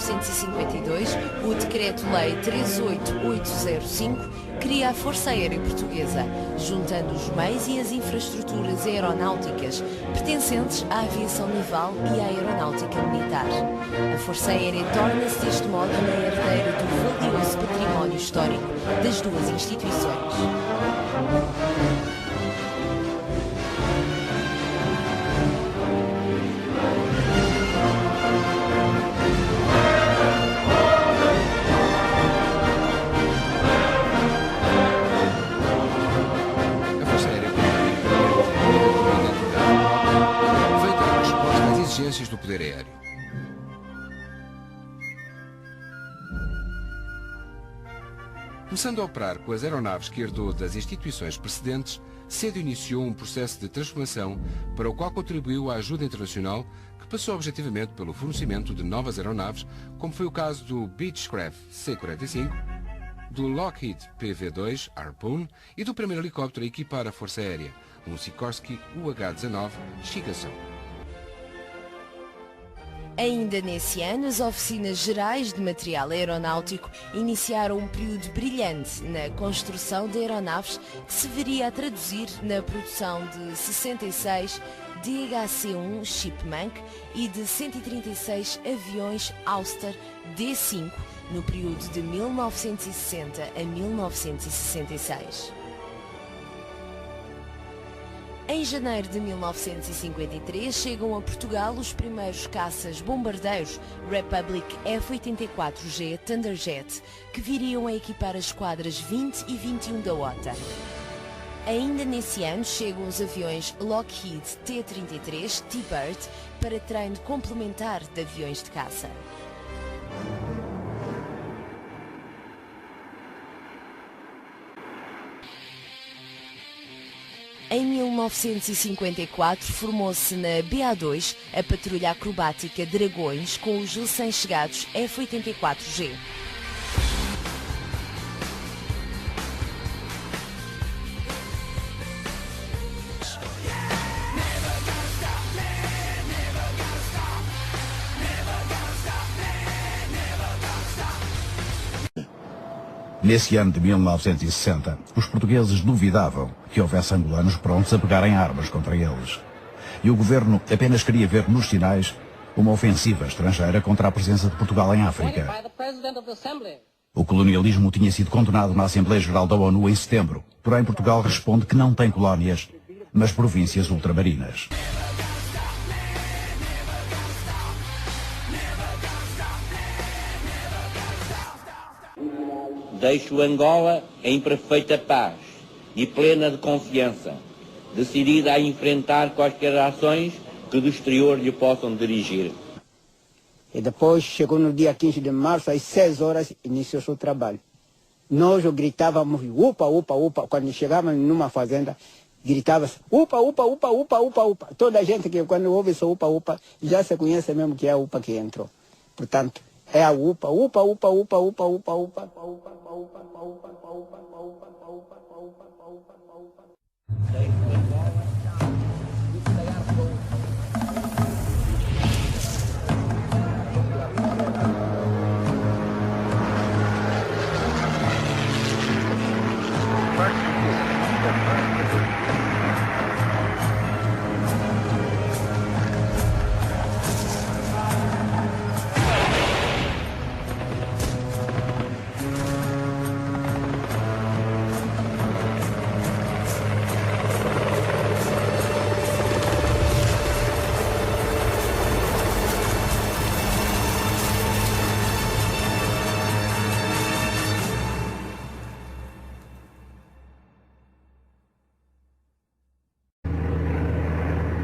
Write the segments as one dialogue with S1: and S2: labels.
S1: 1952, o Decreto-Lei 38805 cria a Força Aérea Portuguesa, juntando os meios e as infraestruturas aeronáuticas pertencentes à aviação naval e à aeronáutica militar. A Força Aérea torna-se deste modo na herdeira do valioso património histórico das duas instituições.
S2: Do poder aéreo. Começando a operar com as aeronaves que herdou das instituições precedentes, cedo iniciou um processo de transformação para o qual contribuiu a ajuda internacional, que passou objetivamente pelo fornecimento de novas aeronaves, como foi o caso do Beechcraft C-45, do Lockheed PV-2 Harpoon e do primeiro helicóptero a equipar a Força Aérea, um Sikorsky UH-19 Chickasaw.
S1: Ainda nesse ano, as Oficinas Gerais de Material Aeronáutico iniciaram um período brilhante na construção de aeronaves que se viria a traduzir na produção de 66 DHC-1 Chipmunk e de 136 aviões Auster D-5 no período de 1960 a 1966. Em janeiro de 1953 chegam a Portugal os primeiros caças bombardeiros Republic F-84G Thunderjet, que viriam a equipar as esquadras 20 e 21 da OTA. Ainda nesse ano chegam os aviões Lockheed T-33 T-Bird para treino complementar de aviões de caça. Em 1954 formou-se na BA-2 a patrulha acrobática Dragões com os recém-chegados F-84G.
S3: Nesse ano de 1960, os portugueses duvidavam que houvesse angolanos prontos a pegarem armas contra eles. E o governo apenas queria ver nos sinais uma ofensiva estrangeira contra a presença de Portugal em África. O colonialismo tinha sido condenado na Assembleia Geral da ONU em setembro, porém Portugal responde que não tem colónias, mas províncias ultramarinas.
S4: Deixo Angola em perfeita paz e plena de confiança, decidida a enfrentar quaisquer ações que do exterior lhe possam dirigir.
S5: E depois chegou no dia 15 de março, às 6 horas, iniciou o seu trabalho. Nós gritávamos upa, upa, upa. Quando chegávamos numa fazenda, gritava-se upa, upa, upa, upa, upa, upa. Toda a gente que quando ouve esse upa, upa, já se conhece mesmo que é a upa que entrou. Portanto, é a upa, upa, upa, upa, upa, upa, upa, upa, upa.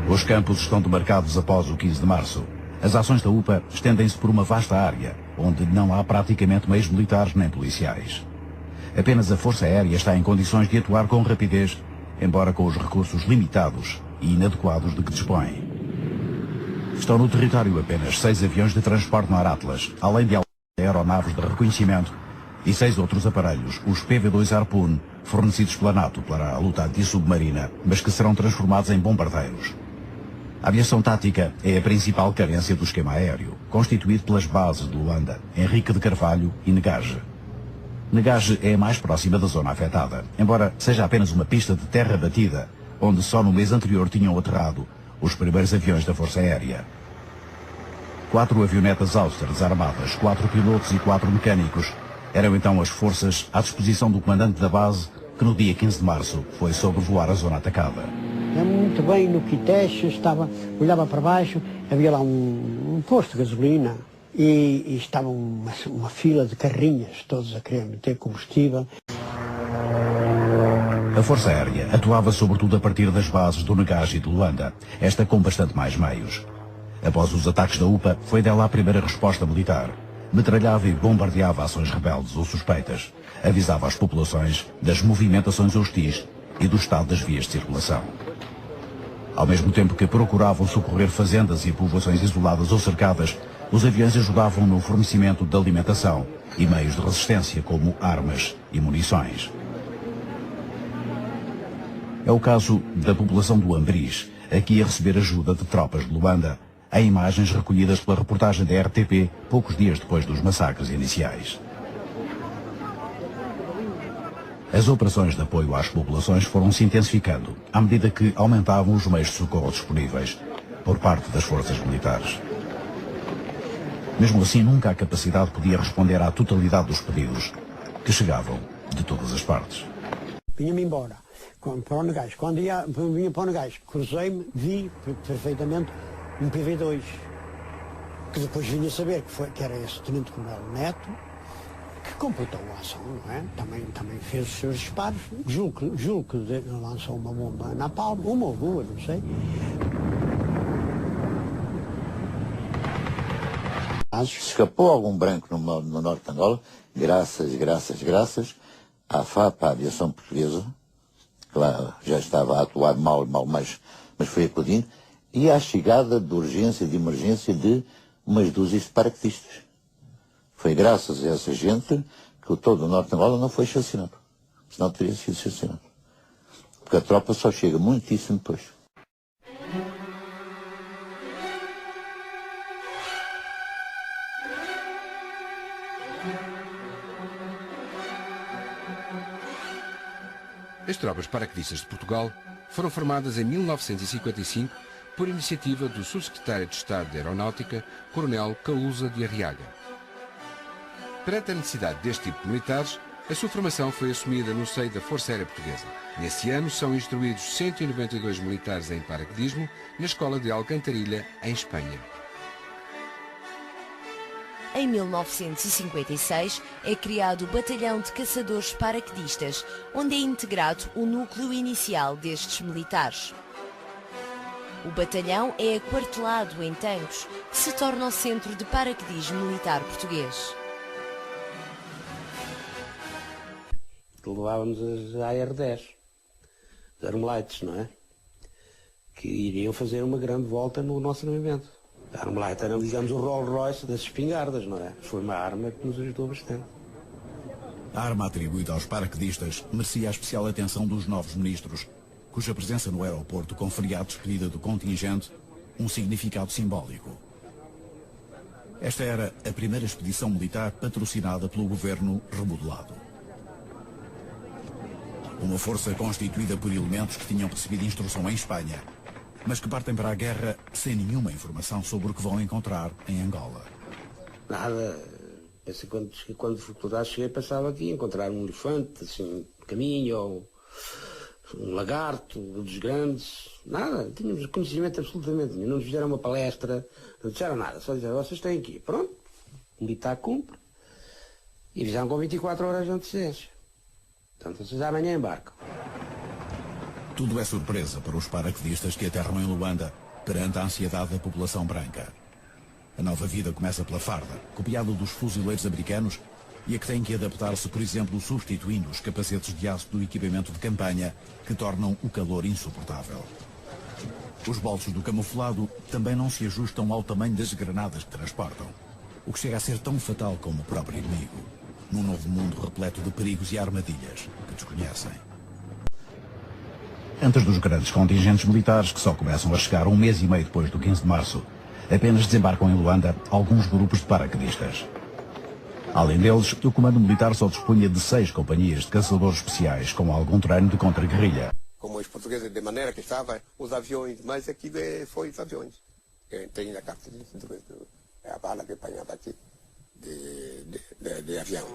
S3: Os campos estão demarcados após o 15 de março. As ações da UPA estendem-se por uma vasta área, onde não há praticamente meios militares nem policiais. Apenas a Força Aérea está em condições de atuar com rapidez, embora com os recursos limitados e inadequados de que dispõe. Estão no território apenas 6 aviões de transporte no Atlas, além de aeronaves de reconhecimento e 6 outros aparelhos, os PV-2 Harpoon, fornecidos pela NATO para a luta antissubmarina, mas que serão transformados em bombardeiros. A aviação tática é a principal carência do esquema aéreo, constituído pelas bases de Luanda, Henrique de Carvalho e Negage. Negage é a mais próxima da zona afetada, embora seja apenas uma pista de terra batida, onde só no mês anterior tinham aterrado os primeiros aviões da Força Aérea. 4 avionetas Auster desarmadas, 4 pilotos e 4 mecânicos eram então as forças à disposição do comandante da base, que no dia 15 de março foi sobrevoar a zona atacada.
S5: Muito bem, no Quiteche, olhava para baixo, havia lá um posto de gasolina e estava uma fila de carrinhas, todos a querer meter combustível.
S3: A Força Aérea atuava sobretudo a partir das bases do Negage e de Luanda, esta com bastante mais meios. Após os ataques da UPA, foi dela a primeira resposta militar. Metralhava e bombardeava ações rebeldes ou suspeitas. Avisava as populações das movimentações hostis e do estado das vias de circulação. Ao mesmo tempo que procuravam socorrer fazendas e povoações isoladas ou cercadas, os aviões ajudavam no fornecimento de alimentação e meios de resistência, como armas e munições. É o caso da população do Ambris, aqui a receber ajuda de tropas de Luanda, em imagens recolhidas pela reportagem da RTP poucos dias depois dos massacres iniciais. As operações de apoio às populações foram se intensificando à medida que aumentavam os meios de socorro disponíveis por parte das forças militares. Mesmo assim, nunca a capacidade podia responder à totalidade dos pedidos, que chegavam de todas as partes.
S5: Vinha-me embora para o Negage. Quando vinha para o Negage, cruzei-me, vi perfeitamente um PV2, que depois vinha saber que era esse Tenente Coronel Neto, que completou a ação, não é? Também fez os seus disparos, julgo que lançou uma bomba na palma, uma ou duas, não sei.
S6: Escapou algum branco no norte de Angola, graças à FAP, à aviação portuguesa, que lá já estava a atuar mal, mas foi acudindo, e à chegada de urgência, de emergência de umas dúzias de paraquedistas. Foi graças a essa gente que todo o norte de Angola não foi chacinado. Senão teria sido chacinado. Porque a tropa só chega muitíssimo depois.
S2: As tropas paraquedistas de Portugal foram formadas em 1955 por iniciativa do subsecretário de Estado de Aeronáutica, Coronel Causa de Arriaga. Perante a necessidade deste tipo de militares, a sua formação foi assumida no seio da Força Aérea Portuguesa. Nesse ano são instruídos 192 militares em paraquedismo na Escola de Alcantarilha, em Espanha.
S1: Em 1956 é criado o Batalhão de Caçadores Paraquedistas, onde é integrado o núcleo inicial destes militares. O batalhão é aquartelado em Tancos, que se torna o centro de paraquedismo militar português.
S7: Levávamos as AR-10, as Armelites, não é? Que iriam fazer uma grande volta no nosso armamento. A Armelite era, digamos, o Rolls Royce das espingardas, não é? Foi uma arma que nos ajudou bastante.
S3: A arma atribuída aos paraquedistas merecia a especial atenção dos novos ministros, cuja presença no aeroporto conferia à despedida do contingente um significado simbólico. Esta era a primeira expedição militar patrocinada pelo governo remodelado. Uma força constituída por elementos que tinham recebido instrução em Espanha, mas que partem para a guerra sem nenhuma informação sobre o que vão encontrar em Angola.
S7: Nada. Quando faculdade cheguei, pensava que ia encontrar um elefante, assim, no caminho, ou um lagarto, dos grandes. Nada. Tínhamos conhecimento absolutamente nenhum. Não nos fizeram uma palestra, não disseram nada. Só disseram, vocês têm aqui. Pronto. O militar cumpre. E avisaram com 24 horas de antecedência. Portanto, vocês amanhã embarcam.
S3: Tudo é surpresa para os paraquedistas que aterram em Luanda perante a ansiedade da população branca. A nova vida começa pela farda, copiada dos fuzileiros americanos, e a que tem que adaptar-se, por exemplo, substituindo os capacetes de aço do equipamento de campanha, que tornam o calor insuportável. Os bolsos do camuflado também não se ajustam ao tamanho das granadas que transportam, o que chega a ser tão fatal como o próprio inimigo, num novo mundo repleto de perigos e armadilhas que desconhecem. Antes dos grandes contingentes militares que só começam a chegar um mês e meio depois do 15 de março, apenas desembarcam em Luanda alguns grupos de paraquedistas. Além deles, o comando militar só dispunha de 6 companhias de caçadores especiais com algum treino de contra-guerrilha.
S8: Como os portugueses, de maneira que estavam os aviões, mas aqui foi os aviões. Tem na carta a bala que apanhava aqui de avião.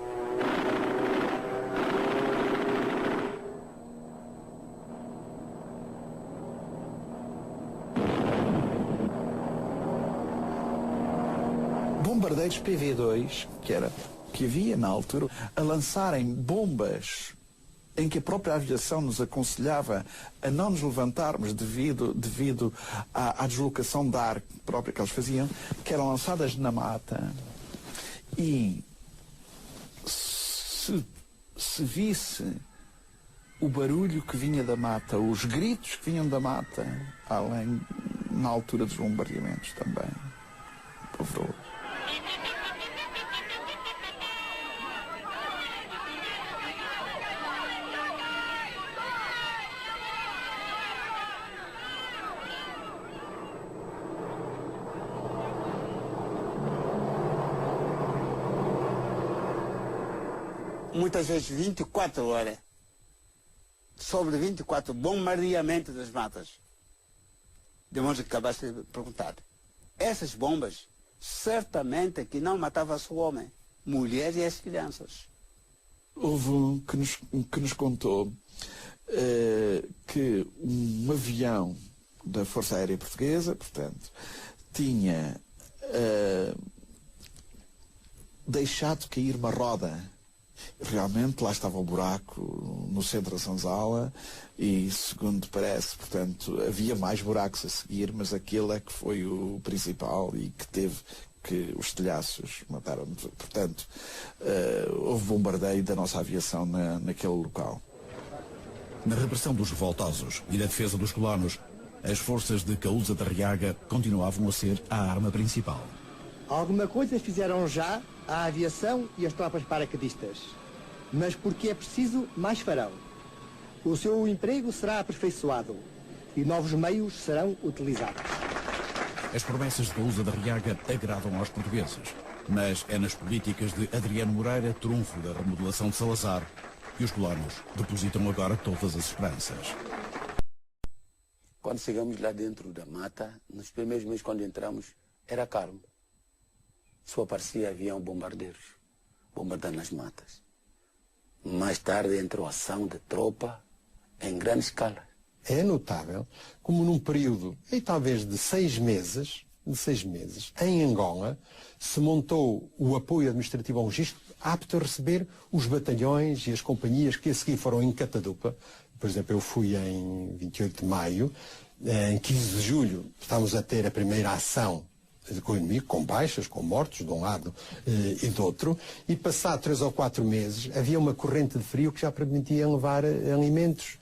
S9: Bombardeiros PV-2, que havia na altura, a lançarem bombas em que a própria aviação nos aconselhava a não nos levantarmos devido à deslocação de ar própria que eles faziam, que eram lançadas na mata. E se visse o barulho que vinha da mata, os gritos que vinham da mata, além na altura dos bombardeamentos também, pavoroso.
S5: Muitas vezes 24 horas, sobre 24 bombardeamentos das matas. Demonstra que acabaste de perguntar. Essas bombas, certamente que não matavam só o homem, mulheres e as crianças.
S9: Houve um que nos contou que um avião da Força Aérea Portuguesa, portanto, tinha deixado cair uma roda. Realmente lá estava o buraco no centro da senzala e, segundo parece, portanto, havia mais buracos a seguir, mas aquele é que foi o principal e que teve que os telhaços mataram. Portanto, houve bombardeio da nossa aviação naquele local.
S3: Na repressão dos revoltosos e na defesa dos colonos, as forças de Kaúza de Arriaga continuavam a ser a arma principal.
S10: Alguma coisa fizeram já a aviação e as tropas paraquedistas, mas porque é preciso, mais farão. O seu emprego será aperfeiçoado e novos meios serão utilizados.
S3: As promessas de Kaúza de Arriaga agradam aos portugueses, mas é nas políticas de Adriano Moreira, trunfo da remodelação de Salazar, que os colonos depositam agora todas as esperanças.
S4: Quando chegamos lá dentro da mata, nos primeiros meses quando entramos, era calmo. Só aparecia avião bombardeiros, bombardando as matas. Mais tarde entrou a ação de tropa em grande escala.
S11: É notável como num período, talvez de 6 meses, em Angola, se montou o apoio administrativo logístico apto a receber os batalhões e as companhias que a seguir foram em Catadupa. Por exemplo, eu fui em 28 de maio, em 15 de julho estávamos a ter a primeira ação com o inimigo, com baixas, com mortos de um lado e do outro, e passado 3 ou 4 meses havia uma corrente de frio que já permitia levar alimentos.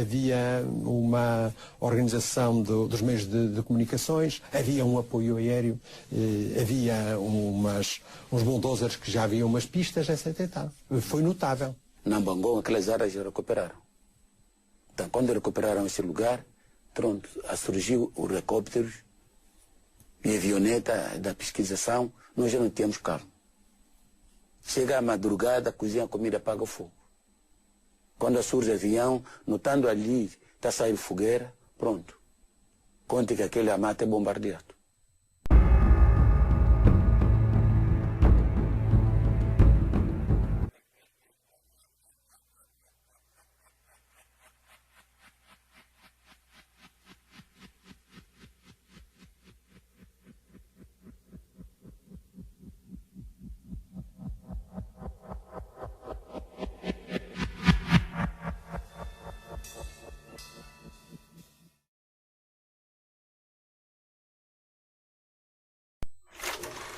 S11: Havia uma organização dos meios de comunicações, havia um apoio aéreo, havia uns bulldozers que já haviam umas pistas, etc. E tal. Foi notável.
S4: Na Bangon, aquelas áreas recuperaram. Então, quando recuperaram esse lugar, pronto, surgiu os helicópteros e a avioneta da pesquisação, nós já não tínhamos carne. Chega à madrugada, cozinha a comida, apaga o fogo. Quando surge o avião, notando ali, está a sair fogueira, pronto. Conte que aquele mata é bombardeado.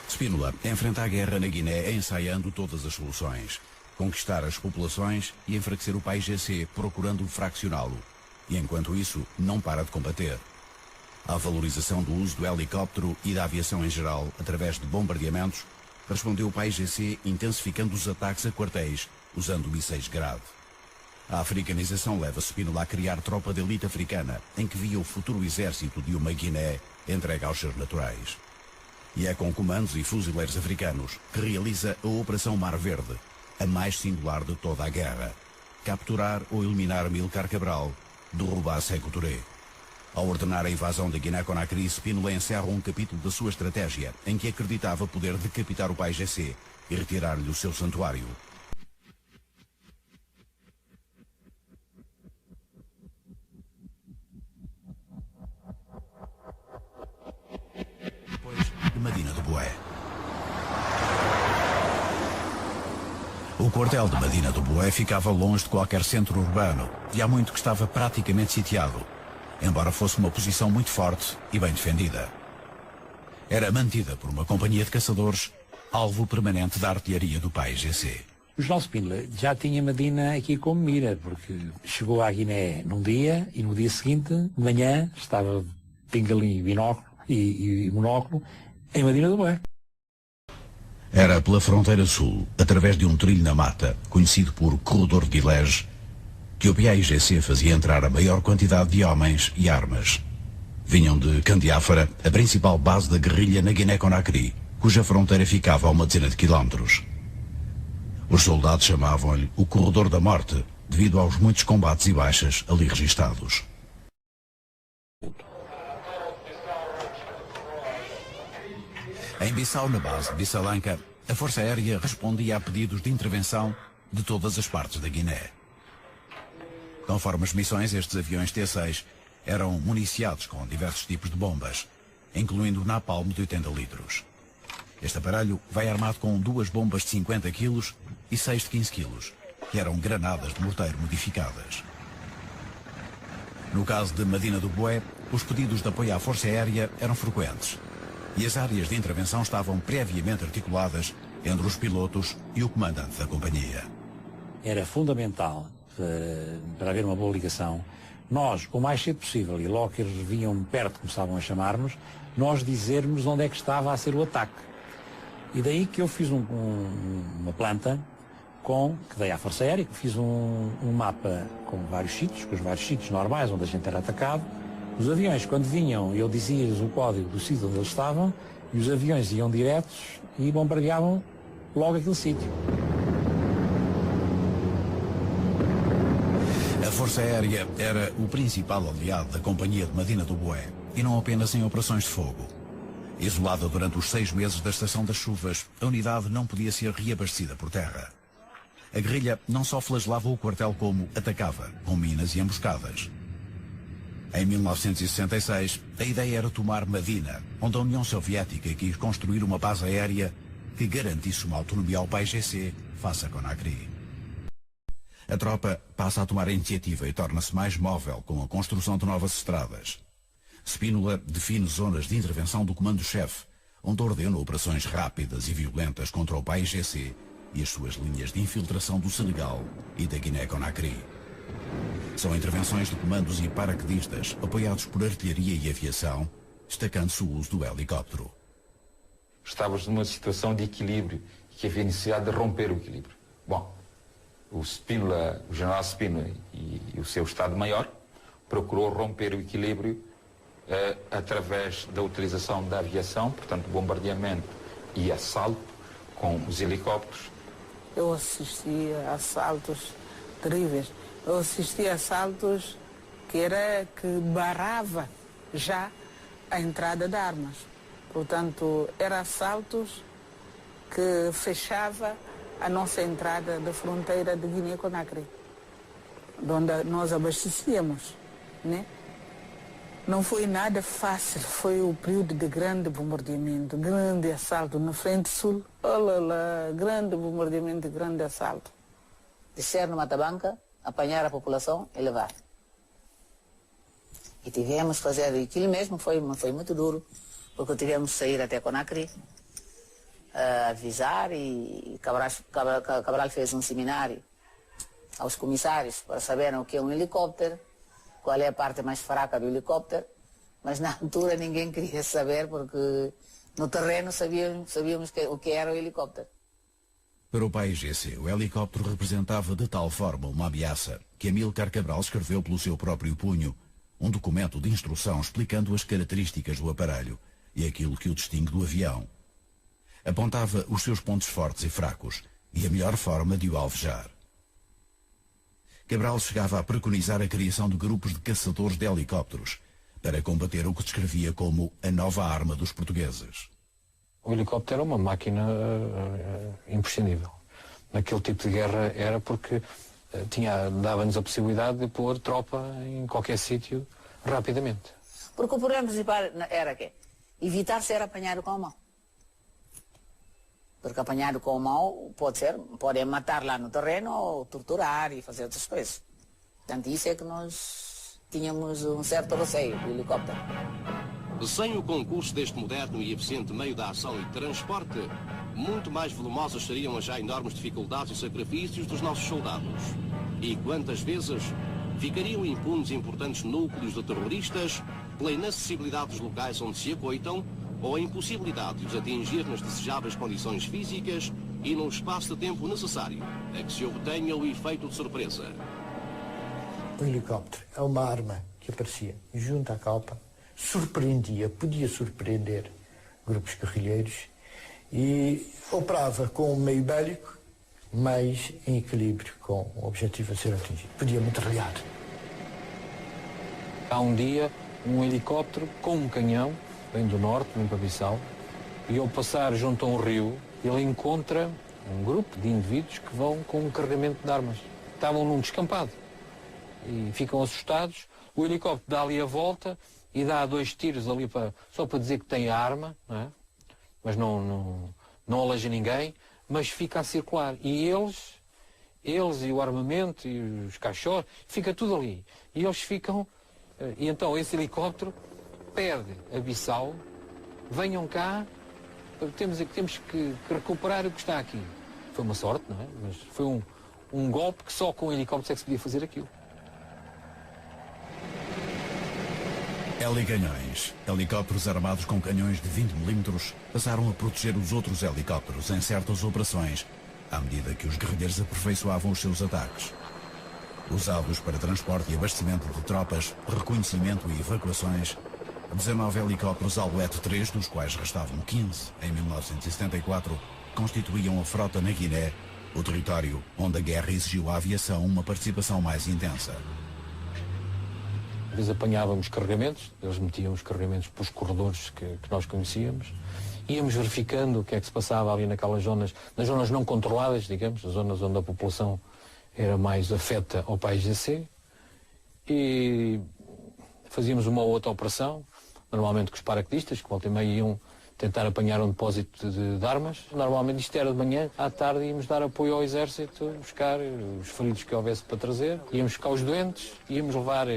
S3: Spínola enfrenta a guerra na Guiné ensaiando todas as soluções. Conquistar as populações e enfraquecer o PAIGC procurando fraccioná-lo. E enquanto isso, não para de combater. A valorização do uso do helicóptero e da aviação em geral através de bombardeamentos respondeu o PAIGC intensificando os ataques a quartéis usando mísseis Grad. A africanização leva Spínola a criar tropa de elite africana, em que via o futuro exército de uma Guiné entregue aos seus naturais. E é com comandos e fuzileiros africanos que realiza a Operação Mar Verde, a mais singular de toda a guerra. Capturar ou eliminar Amílcar Cabral, derrubar Sékou Touré. Ao ordenar a invasão da Guiné-Conakry, Spínola encerra um capítulo da sua estratégia, em que acreditava poder decapitar o pai GC e retirar-lhe o seu santuário. Medina do Boé. O quartel de Medina do Boé ficava longe de qualquer centro urbano e há muito que estava praticamente sitiado, embora fosse uma posição muito forte e bem defendida. Era mantida por uma companhia de caçadores, alvo permanente da artilharia do pai GC.
S12: O General Spínola já tinha Medina aqui como mira, porque chegou à Guiné num dia e no dia seguinte, de manhã, estava pingalim, binóculo e monóculo em Medina do Boé.
S3: Era pela fronteira sul, através de um trilho na mata, conhecido por Corredor de Guilés, que o PAIGC fazia entrar a maior quantidade de homens e armas. Vinham de Candiáfara, a principal base da guerrilha na Guiné-Conakry, cuja fronteira ficava a uma dezena de quilómetros. Os soldados chamavam-lhe o Corredor da Morte, devido aos muitos combates e baixas ali registados. Em Bissau, na base de Bissalanca, a Força Aérea respondia a pedidos de intervenção de todas as partes da Guiné. Conforme as missões, estes aviões T-6 eram municiados com diversos tipos de bombas, incluindo o napalm de 80 litros. Este aparelho vai armado com 2 bombas de 50 kg e 6 de 15 kg, que eram granadas de morteiro modificadas. No caso de Medina do Boé, os pedidos de apoio à Força Aérea eram frequentes e as áreas de intervenção estavam previamente articuladas entre os pilotos e o comandante da companhia.
S12: Era fundamental para haver uma boa ligação. Nós, o mais cedo possível, e logo que eles vinham perto, começavam a chamar-nos, nós dizermos onde é que estava a ser o ataque. E daí que eu fiz uma planta que dei à Força Aérea, que fiz um mapa com vários sítios normais onde a gente era atacado. Os aviões, quando vinham, eu dizia-lhes o código do sítio onde eles estavam, e os aviões iam diretos e bombardeavam logo aquele sítio.
S3: A Força Aérea era o principal aliado da Companhia de Medina do Boé, e não apenas em operações de fogo. Isolada durante os 6 meses da estação das chuvas, a unidade não podia ser reabastecida por terra. A guerrilha não só flagelava o quartel como atacava, com minas e emboscadas. Em 1966, a ideia era tomar Medina, onde a União Soviética quis construir uma base aérea que garantisse uma autonomia ao PAIGC face a Conakry. A tropa passa a tomar a iniciativa e torna-se mais móvel com a construção de novas estradas. Spínola define zonas de intervenção do comando-chefe, onde ordena operações rápidas e violentas contra o PAIGC e as suas linhas de infiltração do Senegal e da Guiné-Conakry. São intervenções de comandos e paraquedistas apoiados por artilharia e aviação, destacando-se o uso do helicóptero.
S13: Estávamos numa situação de equilíbrio e que havia necessidade de romper o equilíbrio. Bom, o general Spínola e o seu Estado-Maior procurou romper o equilíbrio através da utilização da aviação, portanto bombardeamento e assalto com os helicópteros.
S14: Eu assisti a assaltos terríveis. Eu assisti a assaltos que barrava já a entrada de armas. Portanto, eram assaltos que fechava a nossa entrada da fronteira de Guiné-Conakry, onde nós abastecíamos, né? Não foi nada fácil, foi o período de grande bombardeamento, grande assalto na frente sul. Olha lá, grande bombardeamento, grande assalto.
S15: Descer no Matabanca, apanhar a população e levar. E tivemos que fazer, aquilo mesmo foi muito duro, porque tivemos que sair até Conakry, avisar, e Cabral fez um seminário aos comissários para saberem o que é um helicóptero, qual é a parte mais fraca do helicóptero, mas na altura ninguém queria saber, porque no terreno sabíamos o que era o helicóptero.
S3: Para o PAIGC, o helicóptero representava de tal forma uma ameaça que Amílcar Cabral escreveu pelo seu próprio punho um documento de instrução explicando as características do aparelho e aquilo que o distingue do avião. Apontava os seus pontos fortes e fracos e a melhor forma de o alvejar. Cabral chegava a preconizar a criação de grupos de caçadores de helicópteros para combater o que descrevia como a nova arma dos portugueses.
S11: O helicóptero era uma máquina imprescindível. Naquele tipo de guerra era porque dava-nos a possibilidade de pôr tropa em qualquer sítio rapidamente.
S15: Porque o problema principal era que evitar ser apanhado com a mão. Porque apanhado com a mão pode matar lá no terreno ou torturar e fazer outras coisas. Portanto, isso é que nós tínhamos um certo receio do helicóptero.
S16: Sem o concurso deste moderno e eficiente meio de ação e transporte, muito mais volumosas seriam as já enormes dificuldades e sacrifícios dos nossos soldados. E quantas vezes ficariam impunes importantes núcleos de terroristas pela inacessibilidade dos locais onde se acoitam ou a impossibilidade de os atingir nas desejáveis condições físicas e no espaço de tempo necessário a que se obtenha o efeito de surpresa.
S10: O helicóptero é uma arma que aparecia junto à caupa, podia surpreender grupos guerrilheiros e operava com um meio bélico, mas em equilíbrio com o objetivo a ser atingido. Podia metralhar.
S11: Há um dia, um helicóptero com um canhão, vem do norte, vem para Bissau, e ao passar junto a um rio, ele encontra um grupo de indivíduos que vão com um carregamento de armas. Estavam num descampado e ficam assustados. O helicóptero dá ali a volta e dá 2 tiros ali só para dizer que tem a arma, não é? Mas não aleja ninguém, mas fica a circular. E eles e o armamento e os caixotes, fica tudo ali. E eles ficam... E então esse helicóptero pede a Bissau, venham cá, temos que recuperar o que está aqui. Foi uma sorte, não é? Mas foi um golpe que só com helicópteros é que se podia fazer aquilo.
S3: Helicanhões, helicópteros armados com canhões de 20 mm, passaram a proteger os outros helicópteros em certas operações, à medida que os guerrilheiros aperfeiçoavam os seus ataques. Usados para transporte e abastecimento de tropas, reconhecimento e evacuações, 19 helicópteros Alouette 3, dos quais restavam 15 em 1974, constituíam a frota na Guiné, o território onde a guerra exigiu à aviação uma participação mais intensa.
S11: Às vezes apanhávamos carregamentos, eles metiam os carregamentos pelos corredores que nós conhecíamos, íamos verificando o que é que se passava ali naquelas zonas, nas zonas não controladas, digamos, as zonas onde a população era mais afeta ao PAIGC, e fazíamos uma ou outra operação, normalmente com os paraquedistas, que volta e meia iam tentar apanhar um depósito de armas. Normalmente isto era de manhã, à tarde íamos dar apoio ao exército, buscar os feridos que houvesse para trazer, íamos buscar os doentes, íamos levar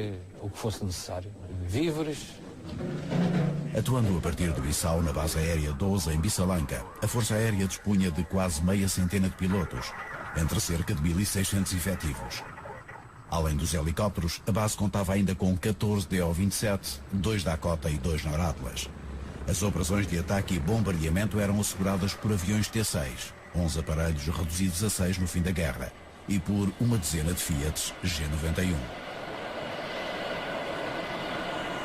S11: o que fosse necessário, víveres.
S3: Atuando a partir de Bissau na base aérea 12 em Bissalanca, a Força Aérea dispunha de quase meia centena de pilotos, entre cerca de 1.600 efetivos. Além dos helicópteros, a base contava ainda com 14 DO-27, 2 Dakota e 2 Noratlas. As operações de ataque e bombardeamento eram asseguradas por aviões T-6, 11 aparelhos reduzidos a 6 no fim da guerra, e por uma dezena de Fiat G91.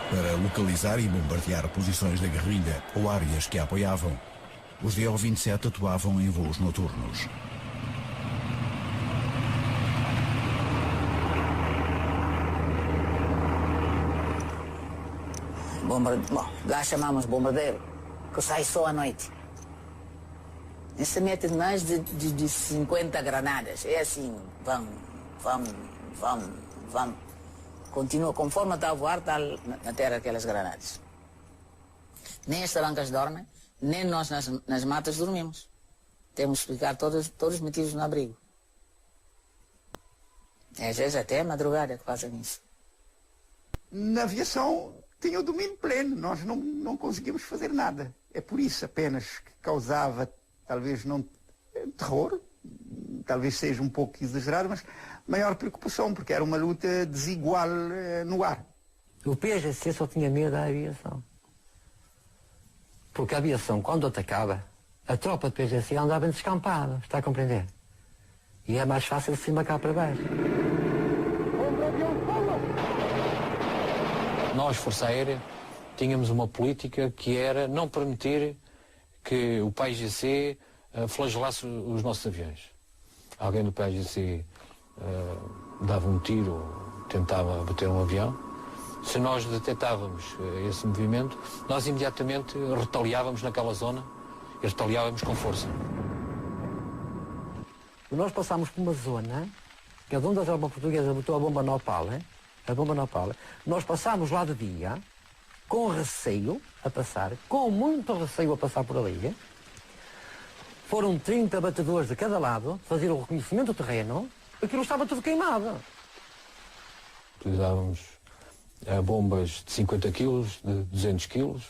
S3: Para localizar e bombardear posições da guerrilha ou áreas que a apoiavam, os DO-27 atuavam em voos noturnos.
S15: Bom, lá chamamos bombardeiro, que sai só à noite. E se mete mais de 50 granadas. É assim, vamos. Continua, conforme está a voar, está na terra aquelas granadas. Nem as tarancas dormem, nem nós nas matas dormimos. Temos que ficar todos metidos no abrigo. Às vezes até a madrugada que fazem isso.
S5: Na aviação tinha o domínio pleno, nós não conseguimos fazer nada. É por isso apenas que causava, talvez não terror, talvez seja um pouco exagerado, mas maior preocupação, porque era uma luta desigual no ar.
S17: O PAIGC só tinha medo da aviação. Porque a aviação, quando atacava, A tropa de PGC andava descampada, está a compreender? E é mais fácil de cima cá para baixo.
S18: Nós, Força Aérea, tínhamos uma política que era não permitir que o PAIGC flagelasse os nossos aviões. Alguém do PAIGC dava um tiro ou tentava bater um avião. Se nós detectávamos esse movimento, nós imediatamente retaliávamos naquela zona e retaliávamos com força.
S17: Nós passámos por uma zona, que é onde a tropa portuguesa botou a bomba Nopal, a bomba Nopal. Nós passámos lá de dia, com receio a passar, com muito receio a passar por ali. Foram 30 batedores de cada lado, fazer o reconhecimento do terreno, aquilo estava tudo queimado.
S18: Utilizávamos bombas de 50 quilos, de 200 quilos,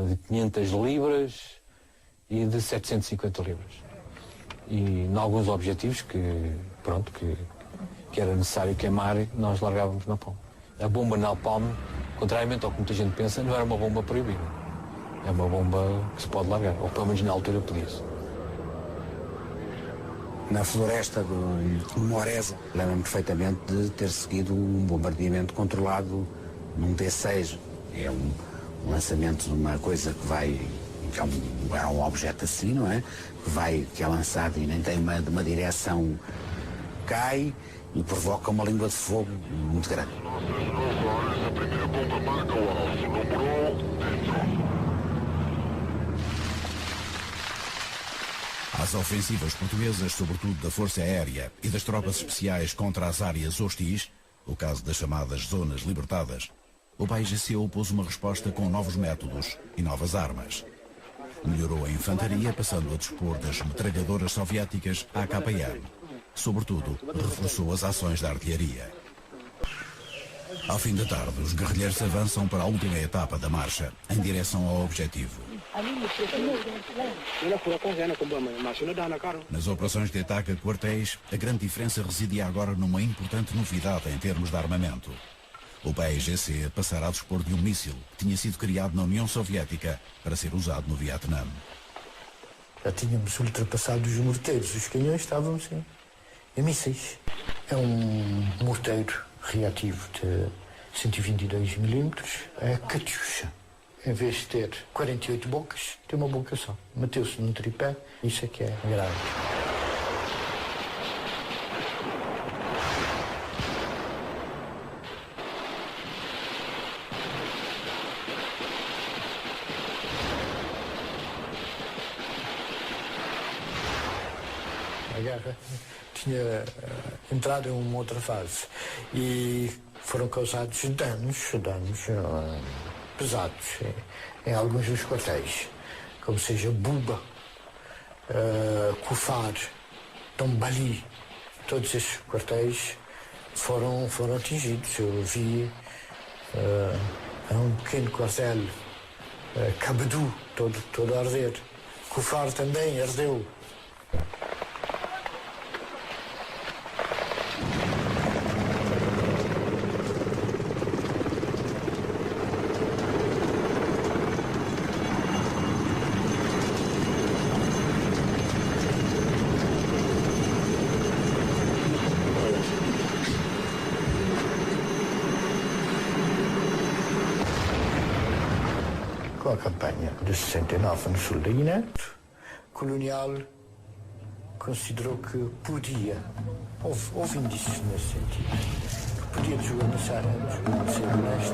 S18: de 500 libras e de 750 libras. E em alguns objetivos que era necessário queimar, nós largávamos napalm. A bomba napalm, contrariamente ao que muita gente pensa, não era uma bomba proibida. É uma bomba que se pode largar, ou pelo menos na altura podia-se.
S19: Na floresta do Moreza, lembro-me perfeitamente de ter seguido um bombardeamento controlado num T6. É um lançamento de uma coisa que vai, é um objeto assim, não é? Que é lançado e nem tem uma direção, cai e provoca uma língua de fogo muito grande.
S3: As ofensivas portuguesas, sobretudo da Força Aérea e das tropas especiais contra as áreas hostis, o caso das chamadas zonas libertadas, o PAIGC opôs uma resposta com novos métodos e novas armas. Melhorou a infantaria, passando a dispor das metralhadoras soviéticas AKM. Sobretudo, reforçou as ações da artilharia. Ao fim da tarde, os guerrilheiros avançam para a última etapa da marcha, em direção ao objetivo. Nas operações de ataque a quartéis, a grande diferença residia agora numa importante novidade em termos de armamento. O PAIGC passará a dispor de um míssil que tinha sido criado na União Soviética para ser usado no Vietnã.
S17: Já tínhamos ultrapassado os morteiros, os canhões estavam em mísseis. É um morteiro reativo de 122 milímetros, é Katyusha. Em vez de ter 48 bocas, tem uma boca só. Meteu-se num tripé, isso é que é grave. A guerra tinha entrado em uma outra fase e foram causados danos pesados em alguns dos quartéis, como seja Buba, Kufar, Tombali. Todos esses quartéis foram atingidos. Eu vi um pequeno quartel, Cabedú, todo a arder. Kufar também ardeu. Com a campanha de 69 no sul da Guiné, Colonial considerou que podia, houve indícios nesse sentido, que podia desguarnecer o leste